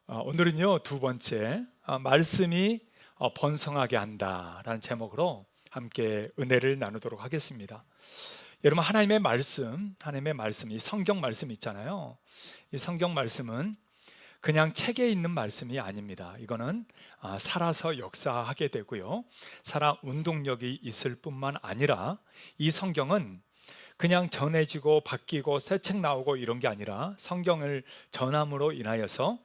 오늘은요, 두 번째 말씀이 번성하게 한다라는 제목으로 함께 은혜를 나누도록 하겠습니다. 여러분, 하나님의 말씀, 이 성경 말씀 있잖아요. 이 성경 말씀은 그냥 책에 있는 말씀이 아닙니다. 이거는 살아서 역사하게 되고요, 살아 운동력이 있을 뿐만 아니라 이 성경은 그냥 전해지고 바뀌고 새 책 나오고 이런 게 아니라 성경을 전함으로 인하여서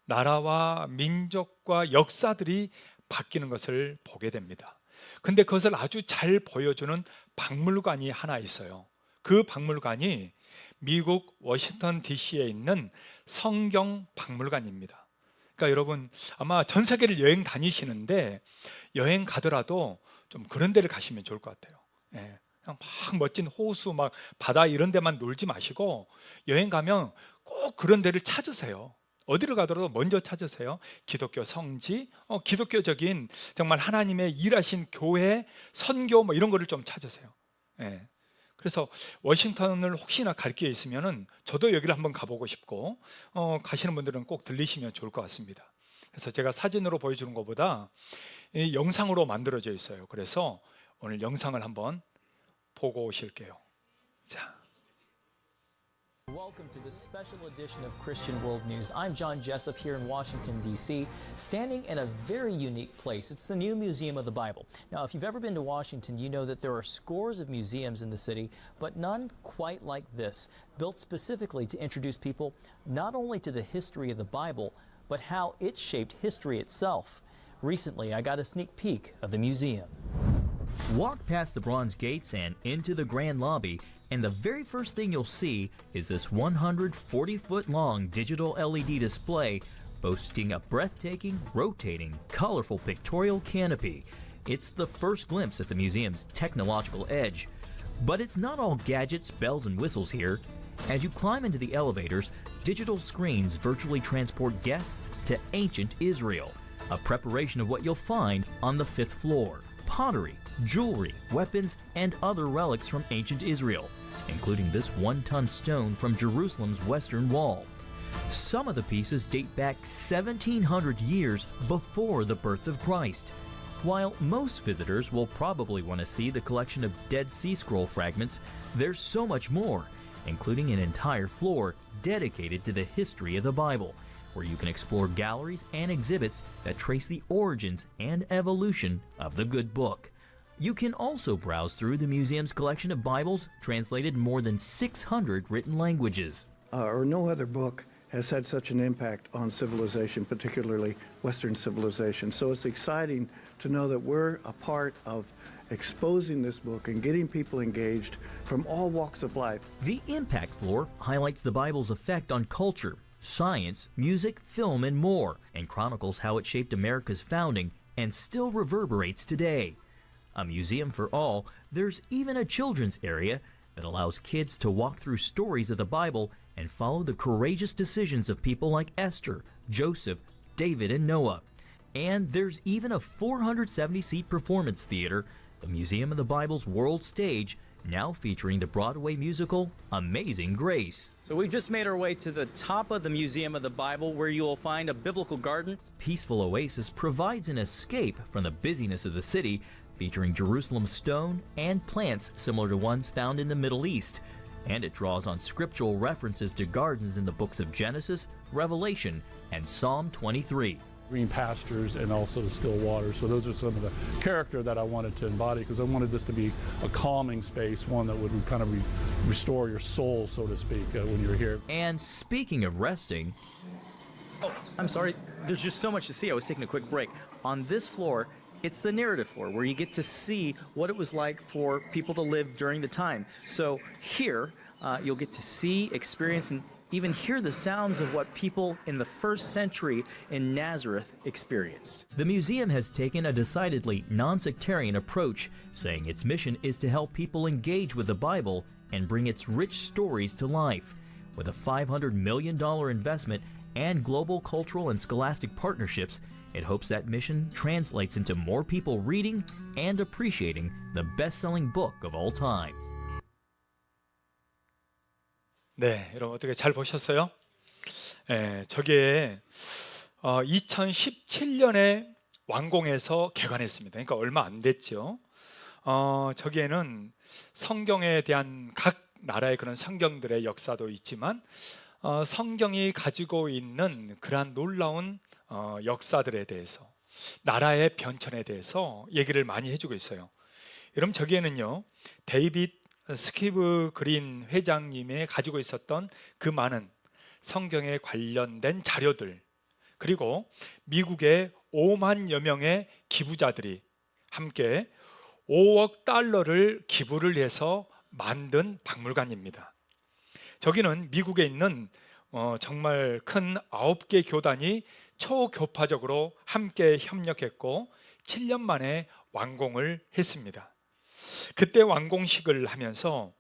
나라와 민족과 역사들이 바뀌는 것을 보게 됩니다. 근데 그것을 아주 잘 보여주는 박물관이 하나 있어요. 그 박물관이 미국 워싱턴 DC에 있는 성경 박물관입니다. 그러니까 여러분, 아마 전 세계를 여행 다니시는데 여행 가더라도 좀 그런 데를 가시면 좋을 것 같아요. 예, 그냥 막 멋진 호수, 막 바다 이런 데만 놀지 마시고 여행 가면 꼭 그런 데를 찾으세요. 어디를 가더라도 먼저 찾으세요. 기독교 성지, 기독교적인 정말 하나님의 일하신 교회, 선교 뭐 이런 거를 좀 찾으세요. 예. 그래서 워싱턴을 혹시나 갈 기회 있으면은 저도 여기를 한번 가보고 싶고, 가시는 분들은 꼭 들리시면 좋을 것 같습니다. 그래서 제가 사진으로 보여주는 것보다 이 영상으로 만들어져 있어요. 그래서 오늘 영상을 한번 보고 오실게요. 자. Welcome to this special edition of Christian World News. I'm John Jessup here in Washington, D.C., standing in a very unique place. It's the new Museum of the Bible. Now, if you've ever been to Washington, you know that there are scores of museums in the city, but none quite like this, built specifically to introduce people not only to the history of the Bible, but how it shaped history itself. Recently, I got a sneak peek of the museum. Walk past the bronze gates and into the grand lobby, and the very first thing you'll see is this 140-foot-long digital LED display boasting a breathtaking, rotating, colorful pictorial canopy. It's the first glimpse at the museum's technological edge. But it's not all gadgets, bells, and whistles here. As you climb into the elevators, digital screens virtually transport guests to ancient Israel, a preparation of what you'll find on the 5th floor. Pottery, jewelry, weapons, and other relics from ancient Israel, including this 1-ton stone from Jerusalem's western wall. Some of the pieces date back 1,700 years before the birth of Christ. While most visitors will probably want to see the collection of Dead Sea Scroll fragments, there's so much more, including an entire floor dedicated to the history of the Bible, where you can explore galleries and exhibits that trace the origins and evolution of the good book. You can also browse through the museum's collection of Bibles translated in more than 600 written languages. No other book has had such an impact on civilization, particularly Western civilization. So it's exciting to know that we're a part of exposing this book and getting people engaged from all walks of life. The Impact Floor highlights the Bible's effect on culture, science, music, film, and more, and chronicles how it shaped America's founding and still reverberates today. A museum for all, there's even a children's area that allows kids to walk through stories of the Bible and follow the courageous decisions of people like Esther, Joseph, David, and Noah. And there's even a 470-seat performance theater, the Museum of the Bible's world stage, now featuring the Broadway musical Amazing Grace. So we've just made our way to the top of the Museum of the Bible, where you will find a biblical garden. Peaceful oasis provides an escape from the busyness of the city, featuring Jerusalem stone and plants similar to ones found in the Middle East. And it draws on scriptural references to gardens in the books of Genesis, Revelation, and Psalm 23. Green pastures and also the still waters. So those are some of the character that I wanted to embody, because I wanted this to be a calming space, one that would kind of restore your soul, so to speak, when you're here. And speaking of resting, oh, I'm sorry, there's just so much to see. I was taking a quick break. On this floor, it's the narrative floor, where you get to see what it was like for people to live during the time. So here, you'll get to see, experience, and even hear the sounds of what people in the first century in Nazareth experienced. The museum has taken a decidedly non-sectarian approach, saying its mission is to help people engage with the Bible and bring its rich stories to life. With a $500 million investment and global cultural and scholastic partnerships, it hopes that mission translates into more people reading and appreciating the best-selling book of all time. 네, 여러분 어떻게 잘 보셨어요? 저게 2017년에 완공해서 개관했습니다. 그러니까 얼마 안 됐죠. 저기에는 성경에 대한 각 나라의 그런 성경들의 역사도 있지만 성경이 가지고 있는 그러한 놀라운 역사들에 대해서, 나라의 변천에 대해서 얘기를 많이 해주고 있어요. 여러분, 저기에는요, 데이빗 스키브 그린 회장님이 가지고 있었던 그 많은 성경에 관련된 자료들, 그리고 미국의 5만여 명의 기부자들이 함께 5억 달러를 기부를 해서 만든 박물관입니다. 저기는 미국에 있는 정말 큰 9개 교단이 초교파적으로 함께 협력했고 7년 만에 완공을 했습니다. 그때 완공식을 하면서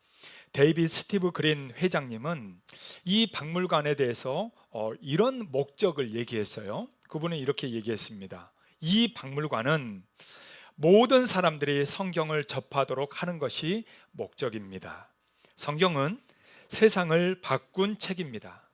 데이빗 스티브 그린 회장님은 이 박물관에 대해서 이런 목적을 얘기했어요. 그분은 이렇게 얘기했습니다. 이 박물관은 모든 사람들이 성경을 접하도록 하는 것이 목적입니다. 성경은 세상을 바꾼 책입니다.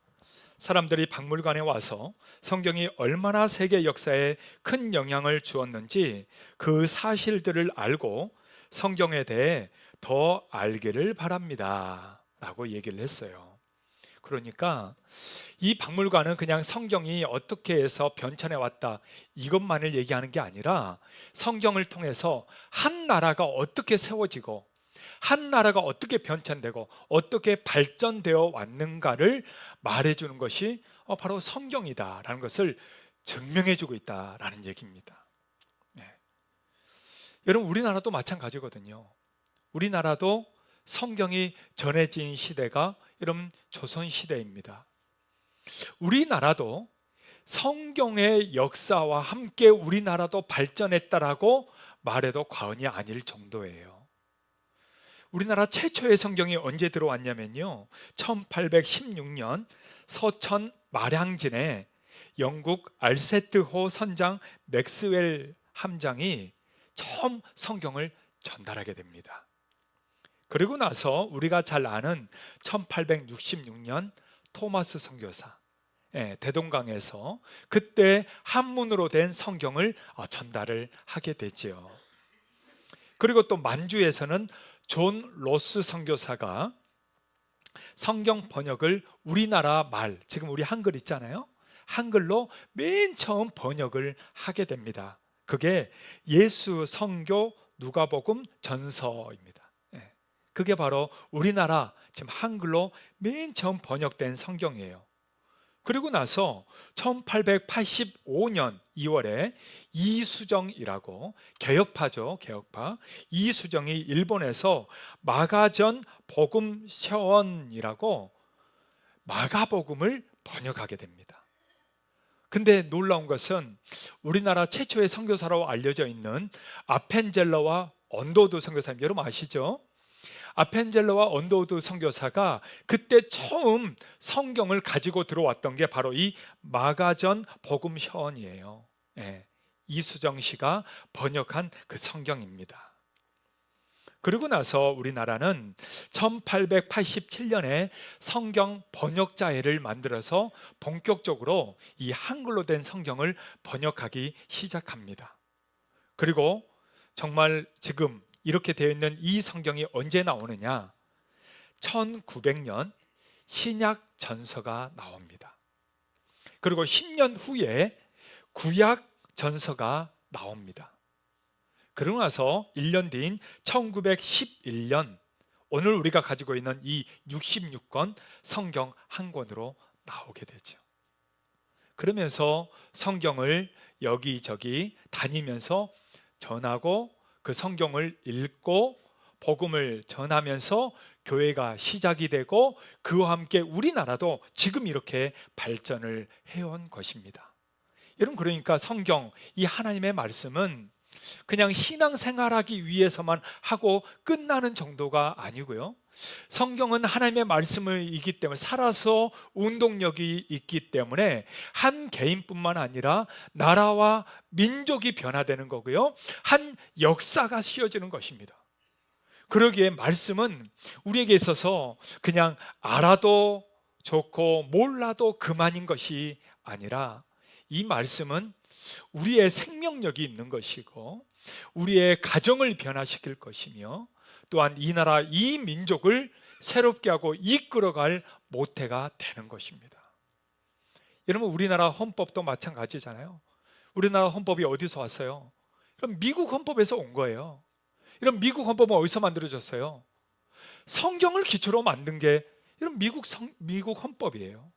사람들이 박물관에 와서 성경이 얼마나 세계 역사에 큰 영향을 주었는지 그 사실들을 알고 성경에 대해 더 알기를 바랍니다 라고 얘기를 했어요. 그러니까 이 박물관은 그냥 성경이 어떻게 해서 변천해 왔다 이것만을 얘기하는 게 아니라 성경을 통해서 한 나라가 어떻게 세워지고 한 나라가 어떻게 변천되고 어떻게 발전되어 왔는가를 말해주는 것이 바로 성경이다라는 것을 증명해주고 있다라는 얘기입니다. 여러분, 우리나라도 마찬가지거든요. 우리나라도 성경이 전해진 시대가 여러분 조선시대입니다. 우리나라도 성경의 역사와 함께 우리나라도 발전했다라고 말해도 과언이 아닐 정도예요. 우리나라 최초의 성경이 언제 들어왔냐면요, 1816년 서천 마량진에 영국 알세트호 선장 맥스웰 함장이 처음 성경을 전달하게 됩니다. 그리고 나서 우리가 잘 아는 1866년 토마스 선교사, 대동강에서 그때 한문으로 된 성경을 전달을 하게 되죠. 그리고 또 만주에서는 존 로스 선교사가 성경 번역을 우리나라 말, 지금 우리 한글 있잖아요, 한글로 맨 처음 번역을 하게 됩니다. 그게 예수 성교 누가복음 전서입니다. 그게 바로 우리나라 지금 한글로 맨 처음 번역된 성경이에요. 그리고 나서 1885년 2월에 이수정이라고, 개혁파죠, 개혁파 이수정이 일본에서 마가전 복음 서원이라고 마가복음을 번역하게 됩니다. 근데 놀라운 것은 우리나라 최초의 선교사로 알려져 있는 아펜젤러와 언더우드 선교사님, 여러분 아시죠? 아펜젤러와 언더우드 선교사가 그때 처음 성경을 가지고 들어왔던 게 바로 이 마가전 복음 서원이에요. 이수정 씨가 번역한 그 성경입니다. 그리고 나서 우리나라는 1887년에 성경 번역자회를 만들어서 본격적으로 이 한글로 된 성경을 번역하기 시작합니다. 그리고 정말 지금 이렇게 되어 있는 이 성경이 언제 나오느냐? 1900년 신약 전서가 나옵니다. 그리고 10년 후에 구약 전서가 나옵니다. 그러고 나서 1년 뒤인 1911년 오늘 우리가 가지고 있는 이 66권 성경 한 권으로 나오게 되죠. 그러면서 성경을 여기저기 다니면서 전하고 그 성경을 읽고 복음을 전하면서 교회가 시작이 되고 그와 함께 우리나라도 지금 이렇게 발전을 해온 것입니다. 여러분, 그러니까 성경, 이 하나님의 말씀은 그냥 신앙생활하기 위해서만 하고 끝나는 정도가 아니고요, 성경은 하나님의 말씀이기 때문에 살아서 운동력이 있기 때문에 한 개인뿐만 아니라 나라와 민족이 변화되는 거고요, 한 역사가 씌워지는 것입니다. 그러기에 말씀은 우리에게 있어서 그냥 알아도 좋고 몰라도 그만인 것이 아니라 이 말씀은 우리의 생명력이 있는 것이고 우리의 가정을 변화시킬 것이며 또한 이 나라 이 민족을 새롭게 하고 이끌어갈 모태가 되는 것입니다. 여러분, 우리나라 헌법도 마찬가지잖아요. 우리나라 헌법이 어디서 왔어요? 그럼 미국 헌법에서 온 거예요. 이런 미국 헌법은 어디서 만들어졌어요? 성경을 기초로 만든 게 이런 미국 헌법이에요.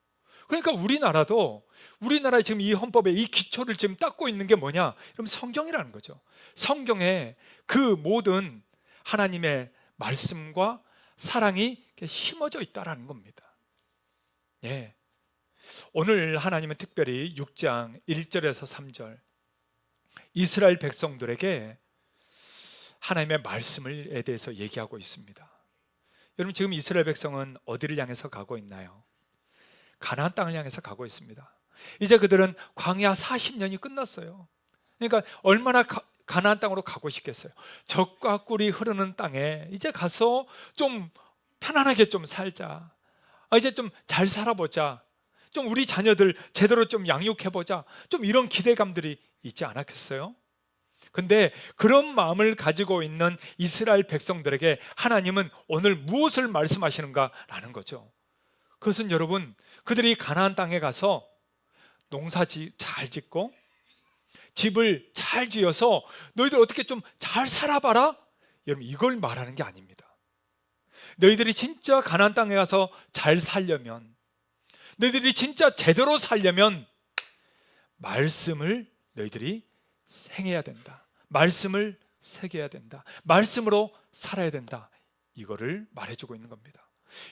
그러니까 우리나라도 우리나라의 지금 이 헌법의 이 기초를 지금 닦고 있는 게 뭐냐? 그럼 성경이라는 거죠. 성경에 그 모든 하나님의 말씀과 사랑이 심어져 있다라는 겁니다. 예. 오늘 하나님은 특별히 6장 1절에서 3절 이스라엘 백성들에게 하나님의 말씀에 대해서 얘기하고 있습니다. 여러분, 지금 이스라엘 백성은 어디를 향해서 가고 있나요? 가나안 땅을 향해서 가고 있습니다. 이제 그들은 광야 40년이 끝났어요. 그러니까 얼마나 가나안 땅으로 가고 싶겠어요. 젖과 꿀이 흐르는 땅에 이제 가서 좀 편안하게 좀 살자. 이제 좀 잘 살아보자. 좀 우리 자녀들 제대로 좀 양육해보자. 좀 이런 기대감들이 있지 않았겠어요? 근데 그런 마음을 가지고 있는 이스라엘 백성들에게 하나님은 오늘 무엇을 말씀하시는가라는 거죠. 그것은 여러분, 그들이 가나안 땅에 가서 농사 잘 짓고 집을 잘 지어서 너희들 어떻게 좀 잘 살아봐라? 여러분, 이걸 말하는 게 아닙니다. 너희들이 진짜 가나안 땅에 가서 잘 살려면, 너희들이 진짜 제대로 살려면 말씀을 너희들이 행해야 된다. 말씀을 새겨야 된다. 말씀으로 살아야 된다. 이거를 말해주고 있는 겁니다.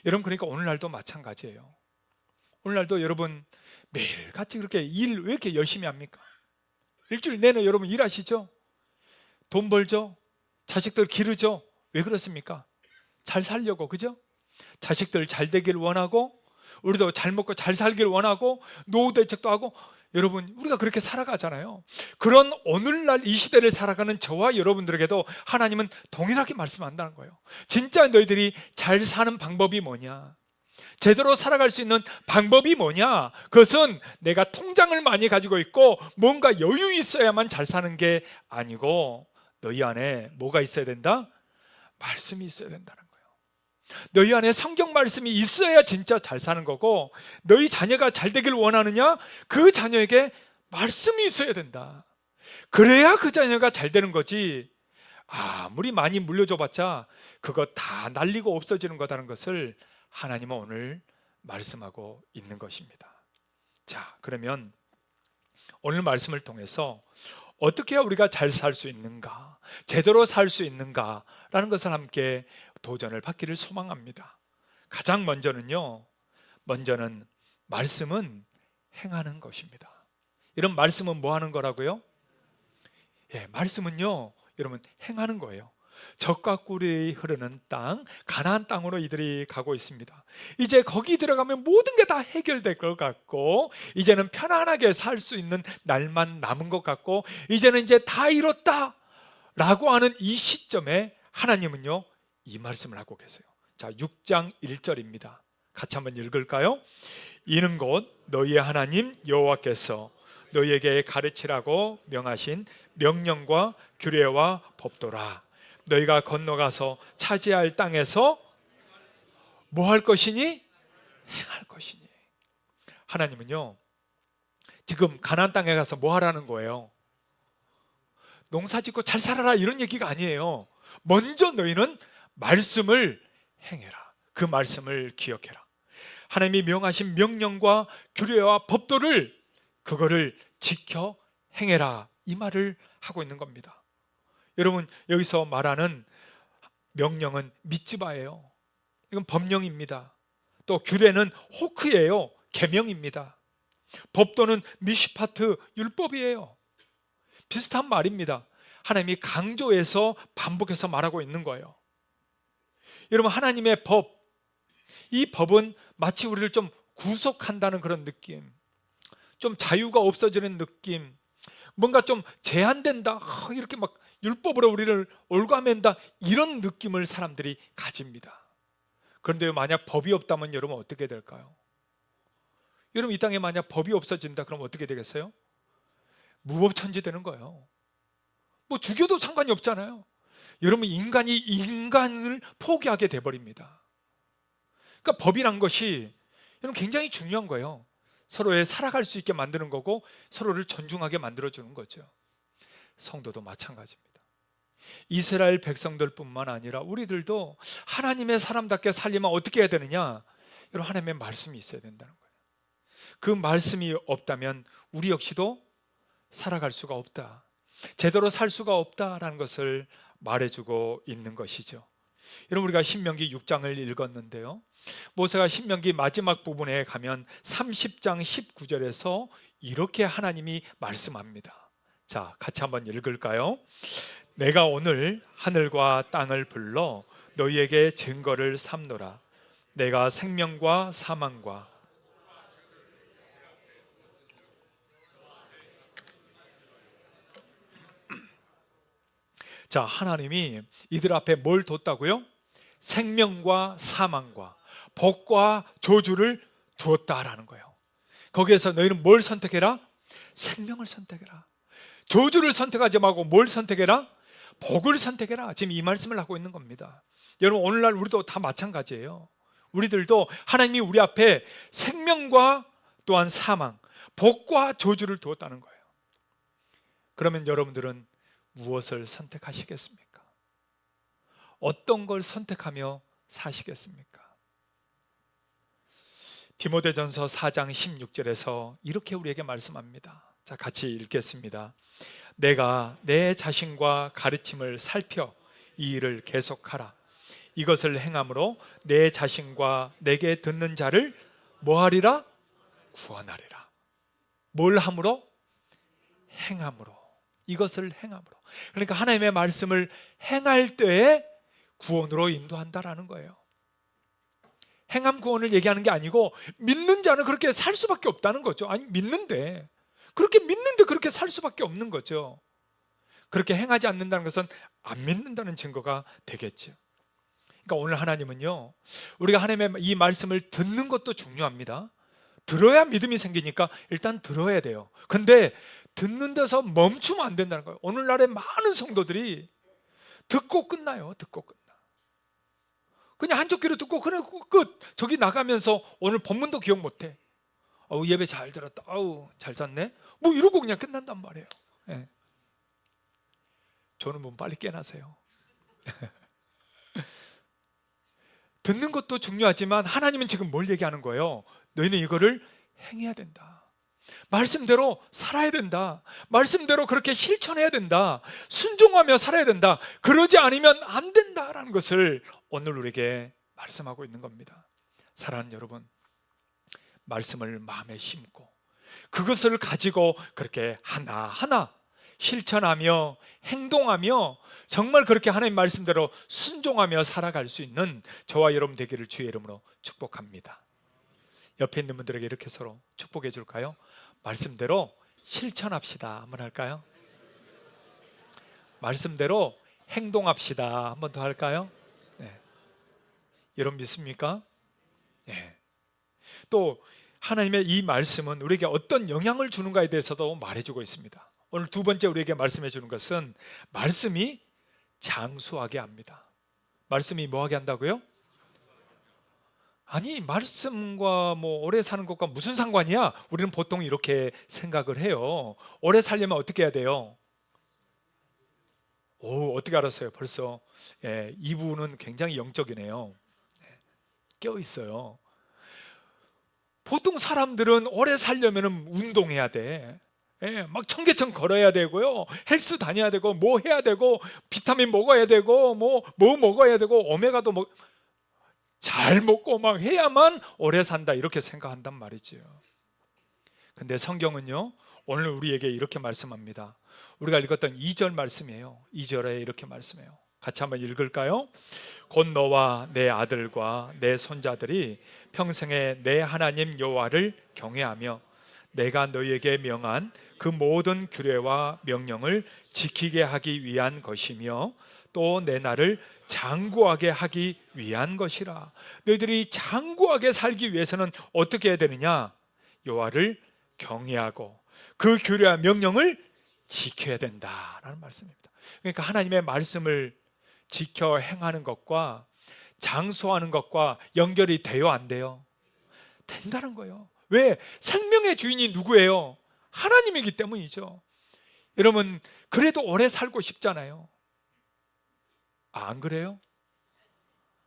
여러분, 그러니까 오늘날도 마찬가지예요. 오늘날도 여러분 매일같이 그렇게 일 왜 이렇게 열심히 합니까? 일주일 내내 여러분 일하시죠? 돈 벌죠? 자식들 기르죠? 왜 그렇습니까? 잘 살려고, 그죠? 자식들 잘 되길 원하고 우리도 잘 먹고 잘 살길 원하고 노후 대책도 하고 여러분, 우리가 그렇게 살아가잖아요. 그런 오늘날 이 시대를 살아가는 저와 여러분들에게도 하나님은 동일하게 말씀한다는 거예요. 진짜 너희들이 잘 사는 방법이 뭐냐? 제대로 살아갈 수 있는 방법이 뭐냐? 그것은 내가 통장을 많이 가지고 있고 뭔가 여유 있어야만 잘 사는 게 아니고 너희 안에 뭐가 있어야 된다? 말씀이 있어야 된다는 거예요. 너희 안에 성경 말씀이 있어야 진짜 잘 사는 거고, 너희 자녀가 잘 되길 원하느냐? 그 자녀에게 말씀이 있어야 된다. 그래야 그 자녀가 잘 되는 거지. 아무리 많이 물려줘봤자 그거 다 날리고 없어지는 거다는 것을 하나님은 오늘 말씀하고 있는 것입니다. 자, 그러면 오늘 말씀을 통해서 어떻게 해야 우리가 잘 살 수 있는가, 제대로 살 수 있는가라는 것을 함께 도전을 받기를 소망합니다. 가장 먼저는 말씀은 행하는 것입니다. 이런 말씀은 뭐 하는 거라고요? 예, 말씀은요, 여러분, 행하는 거예요. 젖과 꿀이 흐르는 땅, 가나안 땅으로 이들이 가고 있습니다. 이제 거기 들어가면 모든 게 다 해결될 것 같고, 이제는 편안하게 살 수 있는 날만 남은 것 같고, 이제는 이제 다 이뤘다 라고 하는 이 시점에 하나님은요, 이 말씀을 하고 계세요. 자, 6장 1절입니다. 같이 한번 읽을까요? 이는 곧 너희의 하나님 여호와께서 너희에게 가르치라고 명하신 명령과 규례와 법도라. 너희가 건너가서 차지할 땅에서 뭐 할 것이니? 행할 것이니. 하나님은요, 지금 가나안 땅에 가서 뭐 하라는 거예요? 농사 짓고 잘 살아라 이런 얘기가 아니에요. 먼저 너희는 말씀을 행해라. 그 말씀을 기억해라. 하나님이 명하신 명령과 규례와 법도를, 그거를 지켜 행해라, 이 말을 하고 있는 겁니다. 여러분, 여기서 말하는 명령은 미tz바예요. 이건 법령입니다. 또 규례는 호크예요. 계명입니다. 법도는 미시파트, 율법이에요. 비슷한 말입니다. 하나님이 강조해서 반복해서 말하고 있는 거예요. 여러분, 하나님의 법, 이 법은 마치 우리를 좀 구속한다는 그런 느낌, 좀 자유가 없어지는 느낌, 뭔가 좀 제한된다, 이렇게 막 율법으로 우리를 올가맨다, 이런 느낌을 사람들이 가집니다. 그런데 만약 법이 없다면 여러분 어떻게 될까요? 여러분, 이 땅에 만약 법이 없어진다 그럼 어떻게 되겠어요? 무법천지 되는 거예요. 뭐 죽여도 상관이 없잖아요. 여러분, 인간이 인간을 포기하게 돼버립니다. 그러니까 법이란 것이 여러분 굉장히 중요한 거예요. 서로의 살아갈 수 있게 만드는 거고 서로를 존중하게 만들어주는 거죠. 성도도 마찬가지입니다. 이스라엘 백성들뿐만 아니라 우리들도 하나님의 사람답게 살려면 어떻게 해야 되느냐? 여러분, 하나님의 말씀이 있어야 된다는 거예요. 그 말씀이 없다면 우리 역시도 살아갈 수가 없다, 제대로 살 수가 없다라는 것을 말해주고 있는 것이죠. 여러분, 우리가 신명기 6장을 읽었는데요, 모세가 신명기 마지막 부분에 가면 30장 19절에서 이렇게 하나님이 말씀합니다. 자, 같이 한번 읽을까요? 내가 오늘 하늘과 땅을 불러 너희에게 증거를 삼노라. 내가 생명과 사망과 자, 하나님이 이들 앞에 뭘 뒀다고요? 생명과 사망과 복과 저주를 두었다라는 거예요. 거기에서 너희는 뭘 선택해라? 생명을 선택해라. 저주를 선택하지 말고 뭘 선택해라? 복을 선택해라. 지금 이 말씀을 하고 있는 겁니다. 여러분, 오늘날 우리도 다 마찬가지예요. 우리들도 하나님이 우리 앞에 생명과 또한 사망, 복과 저주를 두었다는 거예요. 그러면 여러분들은 무엇을 선택하시겠습니까? 어떤 걸 선택하며 사시겠습니까? 디모데전서 4장 16절에서 이렇게 우리에게 말씀합니다. 자, 같이 읽겠습니다. 내가 내 자신과 가르침을 살펴 이 일을 계속하라. 이것을 행함으로 내 자신과 내게 듣는 자를 뭐하리라? 구원하리라. 뭘 함으로? 행함으로. 이것을 행함으로. 그러니까 하나님의 말씀을 행할 때에 구원으로 인도한다라는 거예요. 행함 구원을 얘기하는 게 아니고 믿는 자는 그렇게 살 수밖에 없다는 거죠. 아니, 믿는데 그렇게 살 수밖에 없는 거죠. 그렇게 행하지 않는다는 것은 안 믿는다는 증거가 되겠죠. 그러니까 오늘 하나님은요, 우리가 하나님의 이 말씀을 듣는 것도 중요합니다. 들어야 믿음이 생기니까 일단 들어야 돼요. 근데 듣는 데서 멈추면 안 된다는 거예요. 오늘날의 많은 성도들이 듣고 끝나요. 듣고 끝나. 그냥 한쪽 귀로 듣고 그래 끝. 저기 나가면서 오늘 본문도 기억 못해. 예배 잘 들었다. 잘 잤네. 뭐 이러고 그냥 끝난단 말이에요. 네. 저는 뭐 빨리 깨나세요. 듣는 것도 중요하지만 하나님은 지금 뭘 얘기하는 거예요? 너희는 이거를 행해야 된다. 말씀대로 살아야 된다. 말씀대로 그렇게 실천해야 된다. 순종하며 살아야 된다. 그러지 않으면 안 된다라는 것을 오늘 우리에게 말씀하고 있는 겁니다. 사랑하는 여러분, 말씀을 마음에 심고 그것을 가지고 그렇게 하나하나 실천하며 행동하며 정말 그렇게 하나님 말씀대로 순종하며 살아갈 수 있는 저와 여러분 되기를 주의 이름으로 축복합니다. 옆에 있는 분들에게 이렇게 서로 축복해 줄까요? 말씀대로 실천합시다. 한번 할까요? 말씀대로 행동합시다. 한번 더 할까요? 네. 여러분 믿습니까? 네. 또 하나님의 이 말씀은 우리에게 어떤 영향을 주는가에 대해서도 말해주고 있습니다. 오늘 두 번째 우리에게 말씀해 주는 것은 말씀이 장수하게 합니다. 말씀이 뭐하게 한다고요? 아니, 말씀과 뭐 오래 사는 것과 무슨 상관이야? 우리는 보통 이렇게 생각을 해요. 오래 살려면 어떻게 해야 돼요? 어떻게 알았어요? 벌써 이분은 굉장히 영적이네요. 깨어 있어요. 보통 사람들은 오래 살려면 운동해야 돼. 막 청계천 걸어야 되고요, 헬스 다녀야 되고, 뭐 해야 되고, 비타민 먹어야 되고, 뭐 먹어야 되고, 오메가도 잘 먹고 막 해야만 오래 산다, 이렇게 생각한단 말이죠. 근데 성경은요, 오늘 우리에게 이렇게 말씀합니다. 우리가 읽었던 2절 말씀이에요. 2절에 이렇게 말씀해요. 같이 한번 읽을까요? 곧 너와 내 아들과 내 손자들이 평생에 내 하나님 여호와를 경외하며 내가 너희에게 명한 그 모든 규례와 명령을 지키게 하기 위한 것이며 또 내 날을 장구하게 하기 위한 것이라. 너희들이 장구하게 살기 위해서는 어떻게 해야 되느냐? 여호와를 경외하고 그 규례와 명령을 지켜야 된다라는 말씀입니다. 그러니까 하나님의 말씀을 지켜 행하는 것과 장수하는 것과 연결이 돼요, 안 돼요? 된다는 거예요. 왜? 생명의 주인이 누구예요? 하나님이기 때문이죠. 여러분, 그래도 오래 살고 싶잖아요. 안 그래요?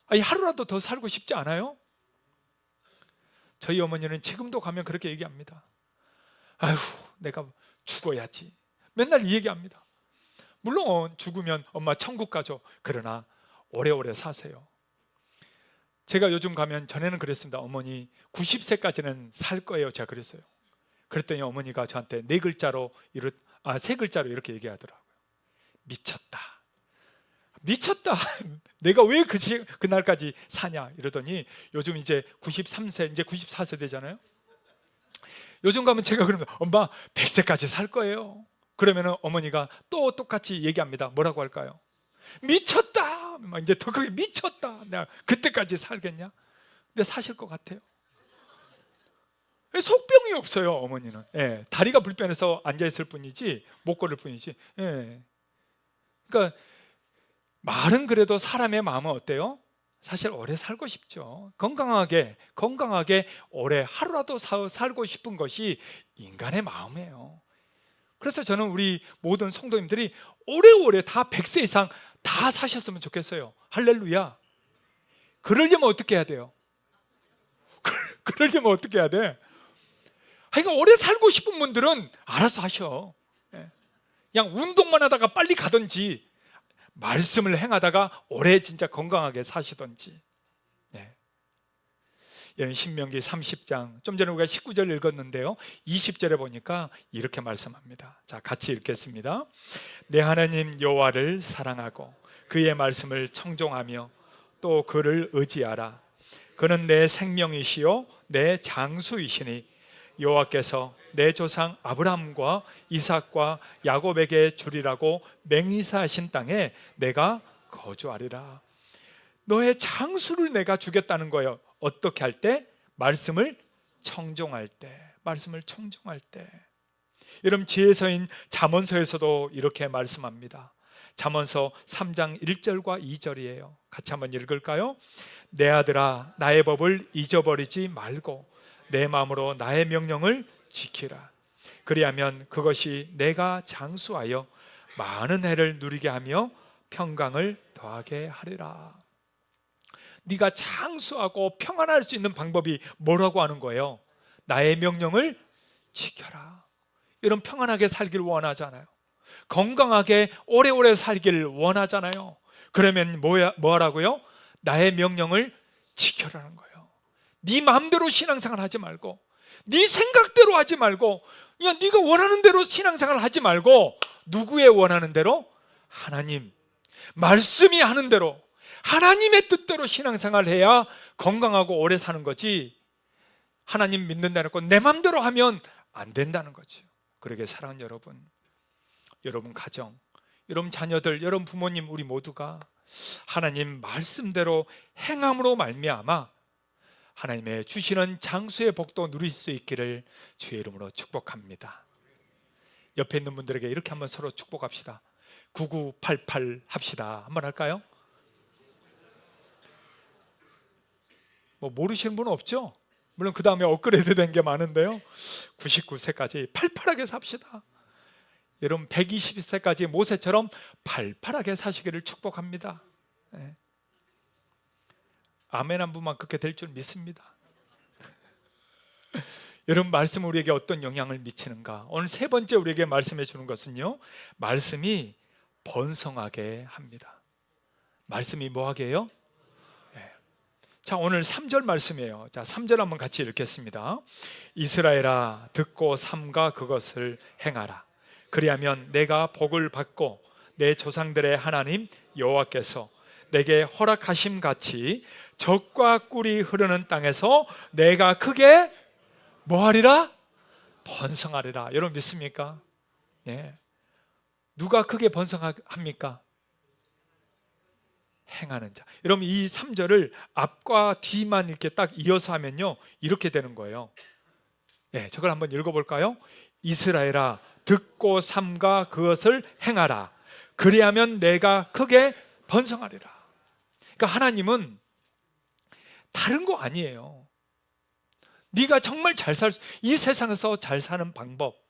아니, 하루라도 더 살고 싶지 않아요? 저희 어머니는 지금도 가면 그렇게 얘기합니다. 아휴, 내가 죽어야지. 맨날 이 얘기합니다. 물론 죽으면 엄마 천국 가죠. 그러나 오래오래 사세요. 제가 요즘 가면, 전에는 그랬습니다. 어머니 90세까지는 살 거예요. 제가 그랬어요. 그랬더니 어머니가 저한테 세 글자로 이렇게 얘기하더라고요. 미쳤다. 미쳤다. 내가 왜 그날까지 사냐 이러더니, 요즘 이제 93세, 이제 94세 되잖아요. 요즘 가면 제가 그러면 엄마 100세까지 살 거예요. 그러면 어머니가 또 똑같이 얘기합니다. 뭐라고 할까요? 미쳤다. 막 이제 더 크게 미쳤다. 내가 그때까지 살겠냐? 근데 사실 것 같아요. 속병이 없어요, 어머니는. 예, 다리가 불편해서 앉아 있을 뿐이지, 못 걸을 뿐이지. 예. 그러니까 말은 그래도 사람의 마음은 어때요? 사실 오래 살고 싶죠. 건강하게 오래 하루라도 살고 싶은 것이 인간의 마음이에요. 그래서 저는 우리 모든 성도님들이 오래오래 다 100세 이상 다 사셨으면 좋겠어요. 할렐루야. 그러려면 어떻게 해야 돼요? 그러려면 어떻게 해야 돼? 그러니까 오래 살고 싶은 분들은 알아서 하셔. 그냥 운동만 하다가 빨리 가든지, 말씀을 행하다가 오래 진짜 건강하게 사시든지. 여러분, 신명기 30장, 좀 전에 우리가 19절 읽었는데요, 20절에 보니까 이렇게 말씀합니다. 자, 같이 읽겠습니다. 내 하나님 여호와를 사랑하고 그의 말씀을 청종하며 또 그를 의지하라. 그는 내 생명이시요 내 장수이시니 여호와께서 내 조상 아브라함과 이삭과 야곱에게 주리라고 맹세하신 땅에 내가 거주하리라. 너의 장수를 내가 주겠다는 거예요. 어떻게 할 때? 말씀을 청종할 때. 말씀을 청종할 때. 여러분, 지혜서인 잠언서에서도 이렇게 말씀합니다. 잠언서 3장 1절과 2절이에요. 같이 한번 읽을까요? 내 아들아, 나의 법을 잊어버리지 말고 내 마음으로 나의 명령을 지키라. 그리하면 그것이 내가 장수하여 많은 해를 누리게 하며 평강을 더하게 하리라. 네가 장수하고 평안할 수 있는 방법이 뭐라고 하는 거예요? 나의 명령을 지켜라. 여러분, 평안하게 살길 원하잖아요. 건강하게 오래오래 살기를 원하잖아요. 그러면 뭐 하라고요? 나의 명령을 지켜라는 거예요. 네 마음대로 신앙생활 하지 말고, 네 생각대로 하지 말고, 그냥 네가 원하는 대로 신앙생활 하지 말고, 누구의 원하는 대로? 하나님, 말씀이 하는 대로, 하나님의 뜻대로 신앙생활 해야 건강하고 오래 사는 거지, 하나님 믿는다 해놓고 내 마음대로 하면 안 된다는 거죠. 그러게 사랑하는 여러분, 여러분 가정, 여러분 자녀들, 여러분 부모님, 우리 모두가 하나님 말씀대로 행함으로 말미암아 하나님의 주시는 장수의 복도 누릴 수 있기를 주의 이름으로 축복합니다. 옆에 있는 분들에게 이렇게 한번 서로 축복합시다. 9988 합시다. 한번 할까요? 뭐 모르시는 분은 없죠? 물론 그 다음에 업그레이드 된 게 많은데요, 99세까지 팔팔하게 삽시다. 여러분 120세까지 모세처럼 팔팔하게 사시기를 축복합니다. 네. 아멘 한 분만 그렇게 될 줄 믿습니다. 여러분, 말씀 우리에게 어떤 영향을 미치는가? 오늘 세 번째 우리에게 말씀해 주는 것은요, 말씀이 번성하게 합니다. 말씀이 뭐하게 해요? 네. 자, 오늘 3절 말씀이에요. 자, 3절 한번 같이 읽겠습니다. 이스라엘아, 듣고 삼가 그것을 행하라. 그리하면 내가 복을 받고 내 조상들의 하나님 여호와께서 내게 허락하심 같이 젖과 꿀이 흐르는 땅에서 내가 크게 뭐하리라? 번성하리라. 여러분 믿습니까? 네. 누가 크게 번성합니까? 행하는 자. 여러분, 이 3절을 앞과 뒤만 이렇게 딱 이어서 하면요, 이렇게 되는 거예요. 네, 저걸 한번 읽어볼까요? 이스라엘아, 듣고 삼가 그것을 행하라. 그리하면 내가 크게 번성하리라. 그러니까 하나님은 다른 거 아니에요. 네가 정말 이 세상에서 잘 사는 방법,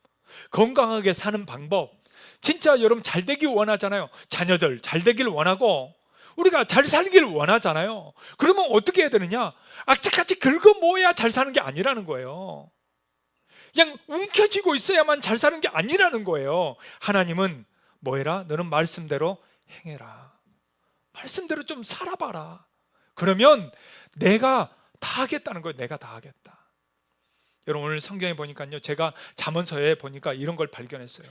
건강하게 사는 방법, 진짜 여러분 잘 되길 원하잖아요. 자녀들 잘 되길 원하고 우리가 잘 살기를 원하잖아요. 그러면 어떻게 해야 되느냐? 악착같이 긁어 모아야 잘 사는 게 아니라는 거예요. 그냥 움켜쥐고 있어야만 잘 사는 게 아니라는 거예요. 하나님은 뭐해라? 너는 말씀대로 행해라. 말씀대로 좀 살아봐라. 그러면 내가 다 하겠다는 거예요. 내가 다 하겠다. 여러분 오늘 성경에 보니까요, 제가 잠언서에 보니까 이런 걸 발견했어요.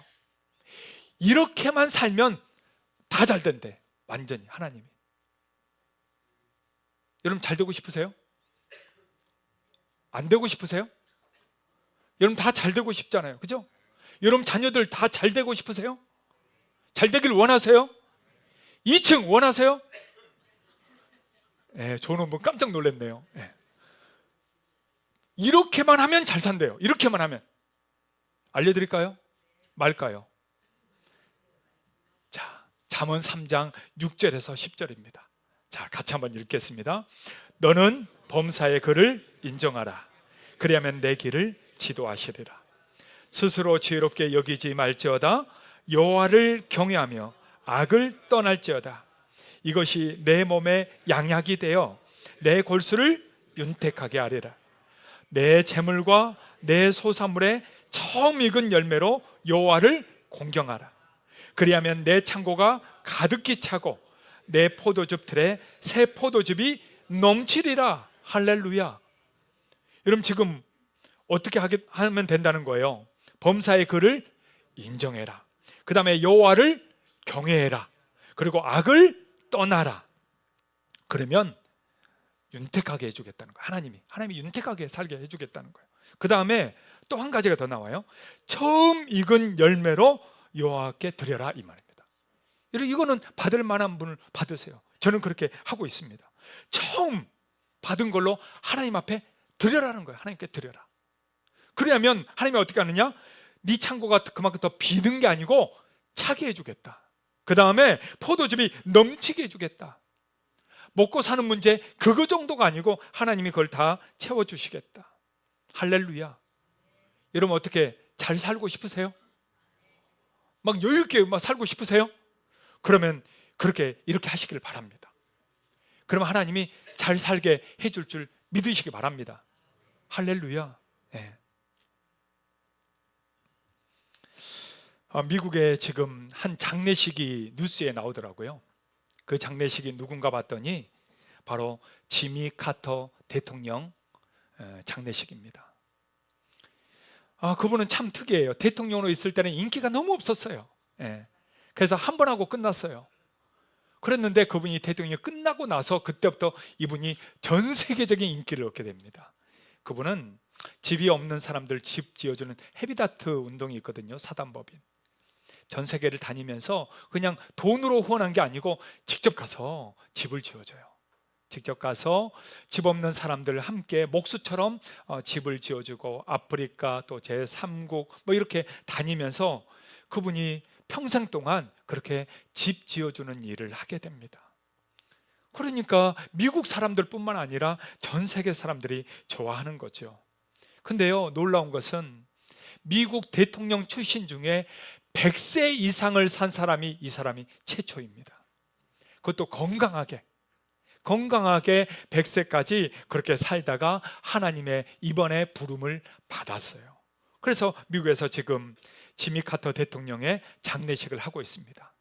이렇게만 살면 다 잘 된대. 완전히 하나님이. 여러분 잘 되고 싶으세요? 안 되고 싶으세요? 여러분 다 잘 되고 싶잖아요. 그죠? 여러분 자녀들 다 잘 되고 싶으세요? 잘 되길 원하세요? 2층 원하세요? 네, 저는 뭐 깜짝 놀랐네요. 네. 이렇게만 하면 잘 산대요. 이렇게만 하면. 알려드릴까요? 말까요? 자, 잠언 3장 6절에서 10절입니다. 자, 같이 한번 읽겠습니다. 너는 범사의 글을 인정하라. 그리하면 내 길을 지도하시리라. 스스로 지혜롭게 여기지 말지어다. 여호와를 경외하며 악을 떠날지어다. 이것이 내 몸에 양약이 되어 내 골수를 윤택하게 하리라. 내 재물과 내 소산물의 처음 익은 열매로 여호와를 공경하라. 그리하면 내 창고가 가득히 차고 내 포도즙 틀에 새 포도즙이 넘치리라. 할렐루야. 여러분 지금 어떻게 하면 된다는 거예요? 범사의 글을 인정해라. 그 다음에 여호와를 경외해라. 그리고 악을 떠나라. 그러면 윤택하게 해주겠다는 거예요. 하나님이 윤택하게 살게 해주겠다는 거예요. 그 다음에 또 한 가지가 더 나와요. 처음 익은 열매로 여호와께 드려라, 이 말입니다. 이거는 받을 만한 분을 받으세요. 저는 그렇게 하고 있습니다. 처음 받은 걸로 하나님 앞에 드려라는 거예요. 하나님께 드려라. 그러면 하나님이 어떻게 하느냐? 네 창고가 그만큼 더 비는 게 아니고 차게 해주겠다. 그 다음에 포도즙이 넘치게 해주겠다. 먹고 사는 문제 그거 정도가 아니고 하나님이 그걸 다 채워주시겠다. 할렐루야. 여러분 어떻게 잘 살고 싶으세요? 막 여유 있게 막 살고 싶으세요? 그러면 이렇게 하시기를 바랍니다. 그러면 하나님이 잘 살게 해줄 줄 믿으시기 바랍니다. 할렐루야. 네. 미국에 지금 한 장례식이 뉴스에 나오더라고요. 그 장례식이 누군가 봤더니 바로 지미 카터 대통령 장례식입니다. 그분은 참 특이해요. 대통령으로 있을 때는 인기가 너무 없었어요. 그래서 한 번 하고 끝났어요. 그랬는데 그분이 대통령이 끝나고 나서 그때부터 이분이 전 세계적인 인기를 얻게 됩니다. 그분은 집이 없는 사람들 집 지어주는 헤비다트 운동이 있거든요. 사단법인. 전 세계를 다니면서 그냥 돈으로 후원한 게 아니고 직접 가서 집을 지어줘요. 직접 가서 집 없는 사람들 함께 목수처럼 집을 지어주고 아프리카 또 제3국 뭐 이렇게 다니면서 그분이 평생 동안 그렇게 집 지어주는 일을 하게 됩니다. 그러니까 미국 사람들뿐만 아니라 전 세계 사람들이 좋아하는 거죠. 근데요, 놀라운 것은 미국 대통령 출신 중에 100세 이상을 산 사람이 이 사람이 최초입니다. 그것도 건강하게 100세까지 그렇게 살다가 하나님의 이번에 부름을 받았어요. 그래서 미국에서 지금 지미 카터 대통령의 장례식을 하고 있습니다.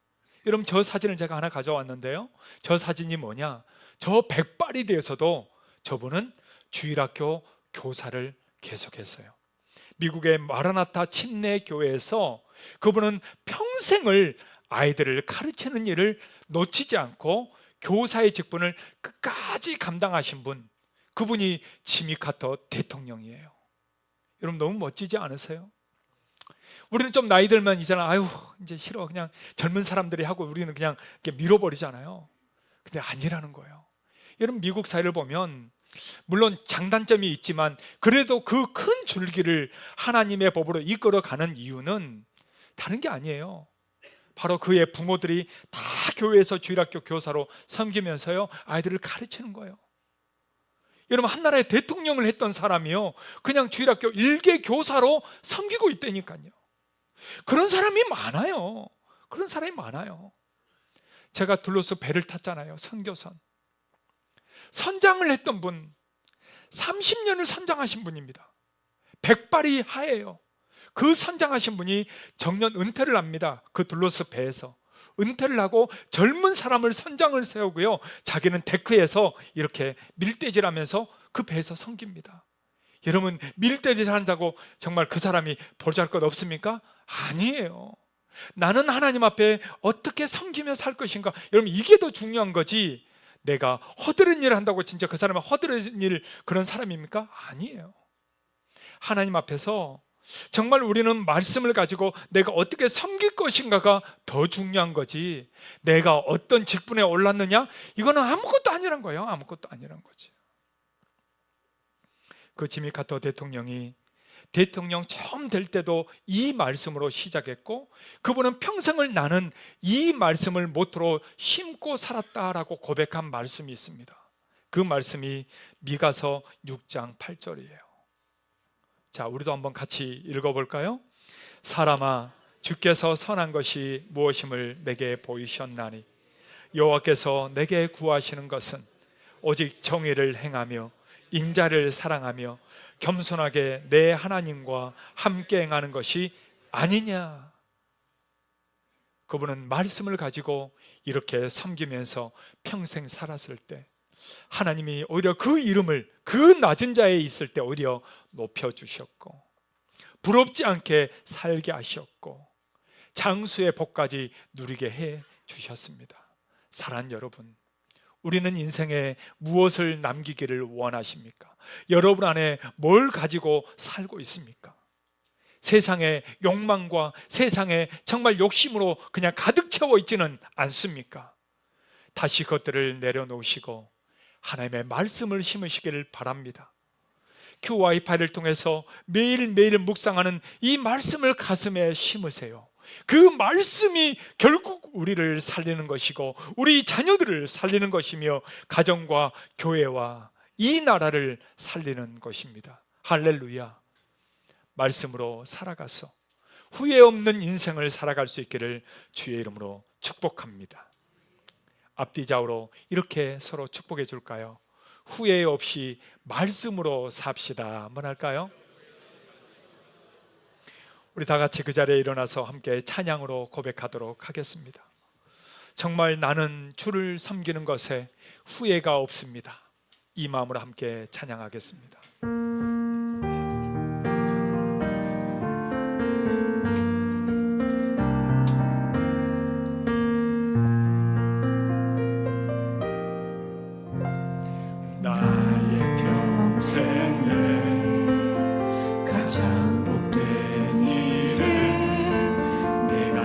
여러분 저 사진을 제가 하나 가져왔는데요, 저 사진이 뭐냐? 저 백발이 되어서도 저분은 주일학교 교사를 계속했어요. 미국의 마라나타 침례 교회에서 그분은 평생을 아이들을 가르치는 일을 놓치지 않고 교사의 직분을 끝까지 감당하신 분, 그분이 지미 카터 대통령이에요. 여러분 너무 멋지지 않으세요? 우리는 좀 나이 들면 아유 이제 싫어, 그냥 젊은 사람들이 하고 우리는 그냥 이렇게 밀어버리잖아요. 근데 아니라는 거예요. 여러분 미국 사회를 보면 물론 장단점이 있지만 그래도 그 큰 줄기를 하나님의 법으로 이끌어가는 이유는 다른 게 아니에요. 바로 그의 부모들이 다 교회에서 주일학교 교사로 섬기면서요, 아이들을 가르치는 거예요. 여러분, 한 나라의 대통령을 했던 사람이요, 그냥 주일학교 일개 교사로 섬기고 있다니까요. 그런 사람이 많아요. 그런 사람이 많아요. 제가 둘러서 배를 탔잖아요. 선교선. 선장을 했던 분, 30년을 선장하신 분입니다. 백발이 하예요. 그 선장하신 분이 정년 은퇴를 합니다. 그 둘러서 배에서 은퇴를 하고 젊은 사람을 선장을 세우고요, 자기는 데크에서 이렇게 밀대질하면서 그 배에서 섬깁니다. 여러분, 밀대질 한다고 정말 그 사람이 보잘것 없습니까? 아니에요. 나는 하나님 앞에 어떻게 섬기며 살 것인가, 여러분, 이게 더 중요한 거지, 내가 허드렛 일을 한다고 진짜 그 사람은 허드렛 일 그런 사람입니까? 아니에요. 하나님 앞에서 정말 우리는 말씀을 가지고 내가 어떻게 섬길 것인가가 더 중요한 거지, 내가 어떤 직분에 올랐느냐, 이거는 아무것도 아니란 거예요. 아무것도 아니란 거지. 그 지미 카터 대통령이 대통령 처음 될 때도 이 말씀으로 시작했고, 그분은 평생을 나는 이 말씀을 모토로 심고 살았다라고 고백한 말씀이 있습니다. 그 말씀이 미가서 6장 8절이에요. 자, 우리도 한번 같이 읽어볼까요? 사람아, 주께서 선한 것이 무엇임을 내게 보이셨나니 여호와께서 내게 구하시는 것은 오직 정의를 행하며 인자를 사랑하며 겸손하게 내 하나님과 함께 행하는 것이 아니냐. 그분은 말씀을 가지고 이렇게 섬기면서 평생 살았을 때 하나님이 오히려 그 이름을 그 낮은 자에 있을 때 오히려 높여주셨고, 부럽지 않게 살게 하셨고, 장수의 복까지 누리게 해 주셨습니다. 사랑하는 여러분, 우리는 인생에 무엇을 남기기를 원하십니까? 여러분 안에 뭘 가지고 살고 있습니까? 세상의 욕망과 세상의 정말 욕심으로 그냥 가득 채워 있지는 않습니까? 다시 그것들을 내려놓으시고 하나님의 말씀을 심으시기를 바랍니다. QY8을 통해서 매일매일 묵상하는 이 말씀을 가슴에 심으세요. 그 말씀이 결국 우리를 살리는 것이고 우리 자녀들을 살리는 것이며 가정과 교회와 이 나라를 살리는 것입니다. 할렐루야. 말씀으로 살아가서 후회 없는 인생을 살아갈 수 있기를 주의 이름으로 축복합니다. 앞뒤 좌우로 이렇게 서로 축복해 줄까요? 후회 없이 말씀으로 삽시다. 한번 할까요? 우리 다 같이 그 자리에 일어나서 함께 찬양으로 고백하도록 하겠습니다. 정말 나는 주를 섬기는 것에 후회가 없습니다. 이 마음으로 함께 찬양하겠습니다. 나의 평생에 가장 복된 일은 내가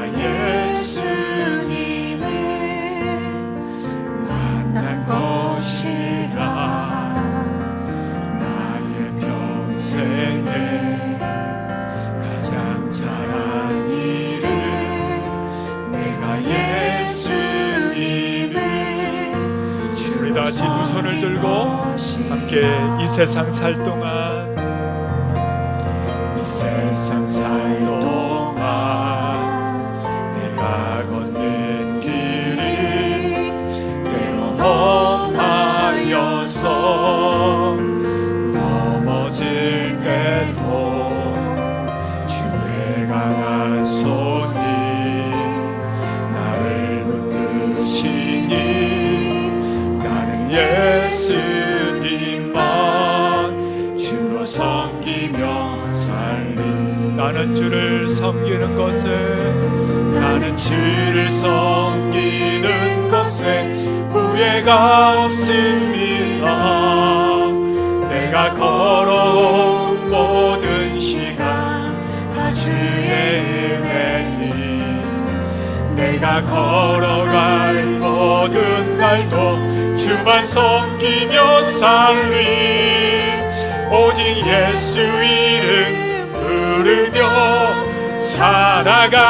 예수님을 만난 것이라. 나의 평생에 가장 잘한 일은 내가 예수님을. 우리 다 같이 두 손을 들고 함께 이 세상 살 동안, 이 세상 살 동안 내가 걷는 길이 때로 험하여서 넘어질 때도 주의 강한 손이 나를 붙드시니 나는 예수님만 주로 섬기며 살리. 나는 주를 섬기는 것에, 나는 주를 섬기는 것에 후회가 없습니다. 내가 걸어온 모든 시간 다 주의 은혜니, 내가 걸어갈 모든 날도 주만 섬기며 살리. 오직 예수 이름 부르며 살아가리라.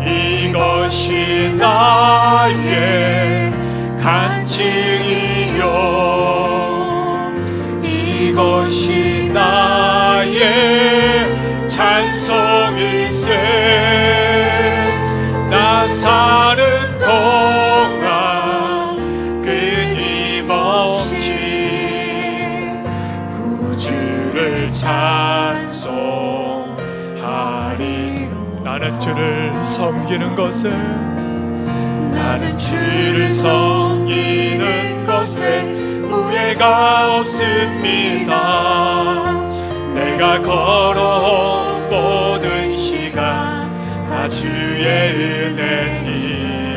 이것이 나의 간증이요, 이것이 나의 찬송일세. 나 사는 동안 끊임없이 구주를 찬송하리. 나는 주를 섬기는 것에, 나는 주를 섬기는 것에 후회가 없습니다. 내가 걸어온 모든 시간 다 주의 은혜니,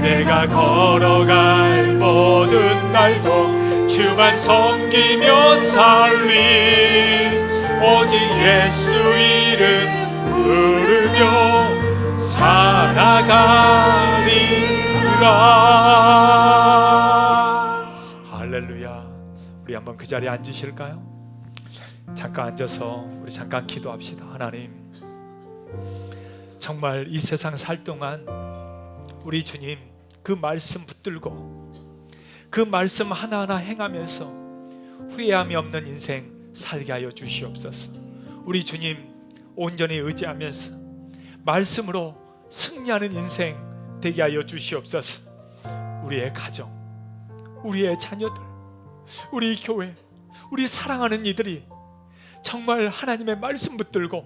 내가 걸어갈 모든 날도 주만 섬기며 살리. 오직 예수 이름 부르며 살아가리라. 할렐루야. 우리 한번 그 자리에 앉으실까요? 잠깐 앉아서 우리 잠깐 기도합시다. 하나님, 정말 이 세상 살 동안 우리 주님 그 말씀 붙들고 그 말씀 하나하나 행하면서 후회함이 없는 인생 살게 하여 주시옵소서. 우리 주님 온전히 의지하면서 말씀으로 승리하는 인생 되게 하여 주시옵소서. 우리의 가정, 우리의 자녀들, 우리 교회, 우리 사랑하는 이들이 정말 하나님의 말씀 붙들고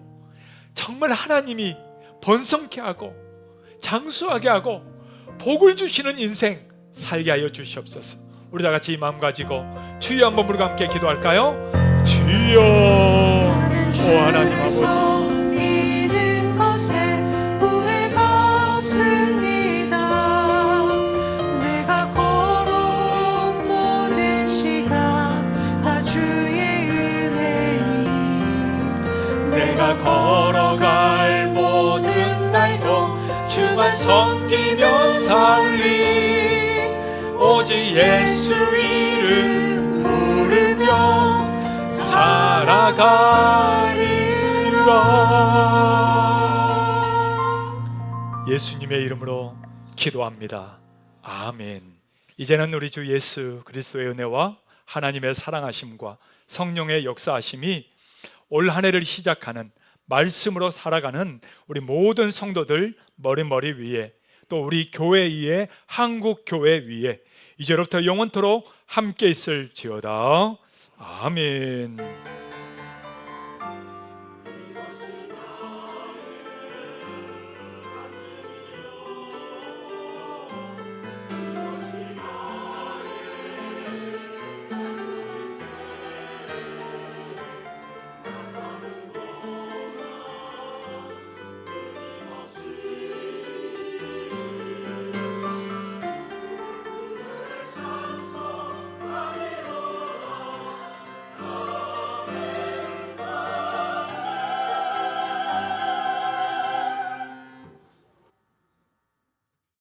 정말 하나님이 번성케 하고 장수하게 하고 복을 주시는 인생 살게 하여 주시옵소서. 우리 다 같이 이 마음 가지고 주여 한번 부르고 함께 기도할까요? 주여, 오 하나님 아버지, 믿는 것에 후회가 없습니다. 내가 걸어온 모든 시간 다 주의 은혜니, 내가 걸어갈 모든 날도 주만 섬기며 살리. 오직 예수 이름 부르며 살아가리라. 예수님의 이름으로 기도합니다. 아멘. 이제는 우리 주 예수 그리스도의 은혜와 하나님의 사랑하심과 성령의 역사하심이 올 한 해를 시작하는 말씀으로 살아가는 우리 모든 성도들 머리 위에, 또 우리 교회 위에, 한국 교회 위에 이제로부터 영원토록 함께 있을지어다. 아멘.